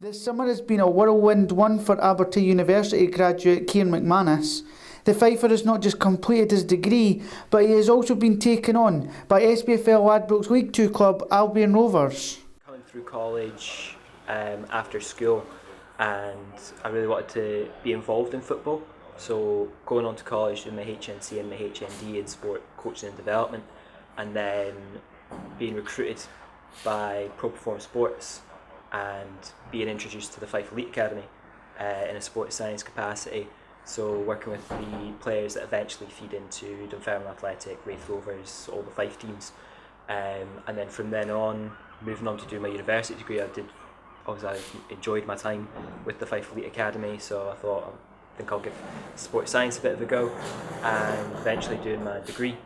This summer has been a whirlwind one for Abertay University graduate Kieran McManus. The Fifer has not just completed his degree, but he has also been taken on by SPFL Ladbrokes League Two club Albion Rovers. Coming through college after school, and I really wanted to be involved in football. So going on to college in my HNC and my HND in sport coaching and development, and then being recruited by Pro Perform Sports and being introduced to the SPFL Elite Academy in a sports science capacity. So working with the players that eventually feed into Dunfermline Athletic, Wraith Rovers, all the Fife teams, and then from then on, moving on to do my university degree. I enjoyed my time with the SPFL Elite Academy, so I thought I think I'll give sports science a bit of a go, and eventually doing my degree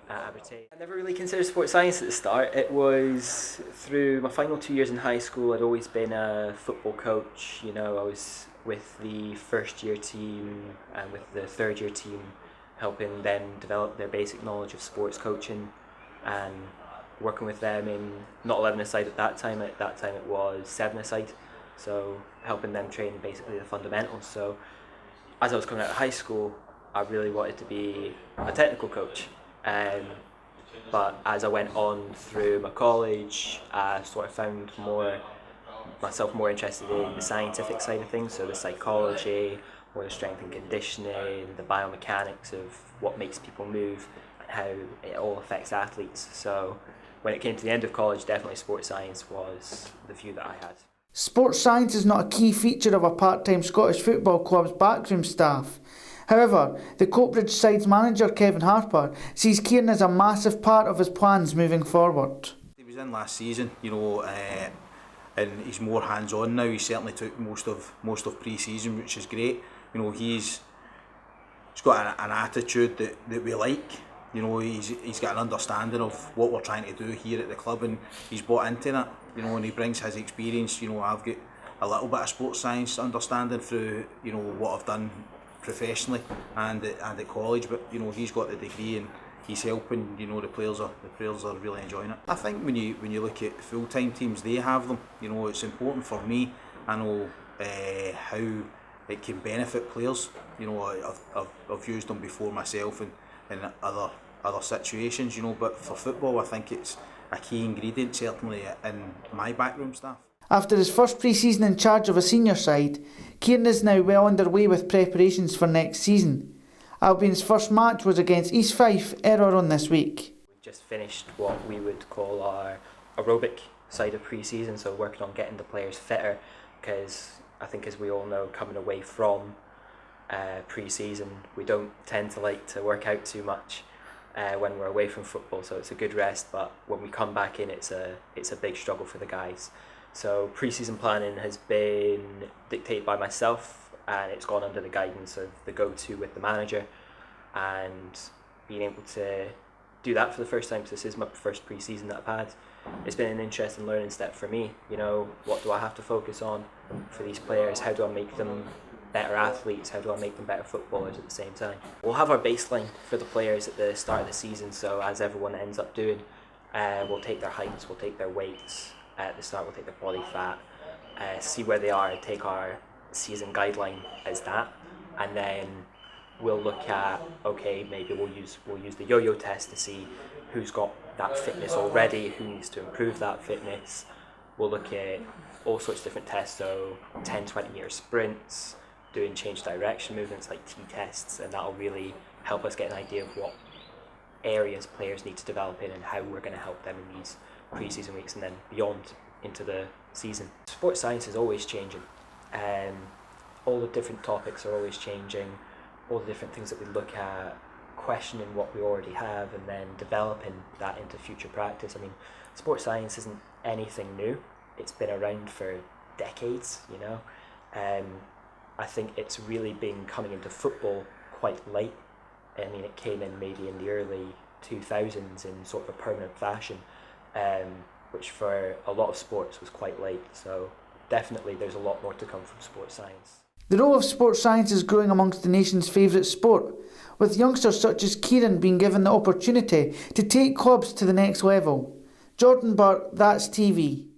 at Abertay. I never really considered sports science at the start. It was through my final 2 years in high school. I'd always been a football coach. You know, I was with the first year team and with the third year team, helping them develop their basic knowledge of sports coaching and working with them in not 11-a-side at that time. At that time it was 7-a-side, so helping them train basically the fundamentals. So as I was coming out of high school, I really wanted to be a technical coach. But as I went on through my college, I sort of found myself more interested in the scientific side of things, so the psychology, more the strength and conditioning, the biomechanics of what makes people move and how it all affects athletes. So when it came to the end of college, definitely sports science was the view that I had. Sports science is not a key feature of a part-time Scottish football club's backroom staff. However, the Coatbridge side's manager Kevin Harper sees Kieran as a massive part of his plans moving forward. He was in last season, and he's more hands-on now. He certainly took most of pre-season, which is great. You know, he's got an attitude that we like. You know, he's got an understanding of what we're trying to do here at the club, and he's bought into that. You know, and he brings his experience. You know, I've got a little bit of sports science understanding through, you know, what I've done professionally and at college, but you know, he's got the degree and he's helping. You know, the players are really enjoying it. I think when you look at full-time teams, they have them. You know, it's important for me. I know how it can benefit players. You know, I've used them before myself in other situations. You know, but for football, I think it's a key ingredient certainly in my backroom staff. After his first pre-season in charge of a senior side, Kieran is now well underway with preparations for next season. Albion's first match was against East Fife earlier on this week. We just finished what we would call our aerobic side of pre-season, so working on getting the players fitter, because I think, as we all know, coming away from pre-season, we don't tend to like to work out too much when we're away from football, so it's a good rest, but when we come back in, it's a big struggle for the guys. So pre-season planning has been dictated by myself, and it's gone under the guidance of the go-to with the manager, and being able to do that for the first time, because this is my first pre-season that I've had, it's been an interesting learning step for me. You know, what do I have to focus on for these players? How do I make them better athletes? How do I make them better footballers at the same time? We'll have our baseline for the players at the start of the season, so as everyone ends up doing, we'll take their heights, we'll take their weights. At the start, we'll take their body fat, see where they are, take our season guideline as that, and then we'll look at, okay, maybe we'll use the yo-yo test to see who's got that fitness already, who needs to improve that fitness. We'll look at all sorts of different tests, so 10-20 meter sprints, doing change direction movements like T-tests, and that'll really help us get an idea of what areas players need to develop in and how we're going to help them in these pre-season weeks and then beyond into the season. Sports science is always changing. All the different topics are always changing, all the different things that we look at, questioning what we already have and then developing that into future practice. I mean, sports science isn't anything new. It's been around for decades, you know. I think it's really been coming into football quite late. I mean, it came in maybe in the early 2000s in sort of a permanent fashion, which for a lot of sports was quite late. So definitely there's a lot more to come from sports science. The role of sports science is growing amongst the nation's favourite sport, with youngsters such as Kieran being given the opportunity to take clubs to the next level. Jordan Burt, That's TV.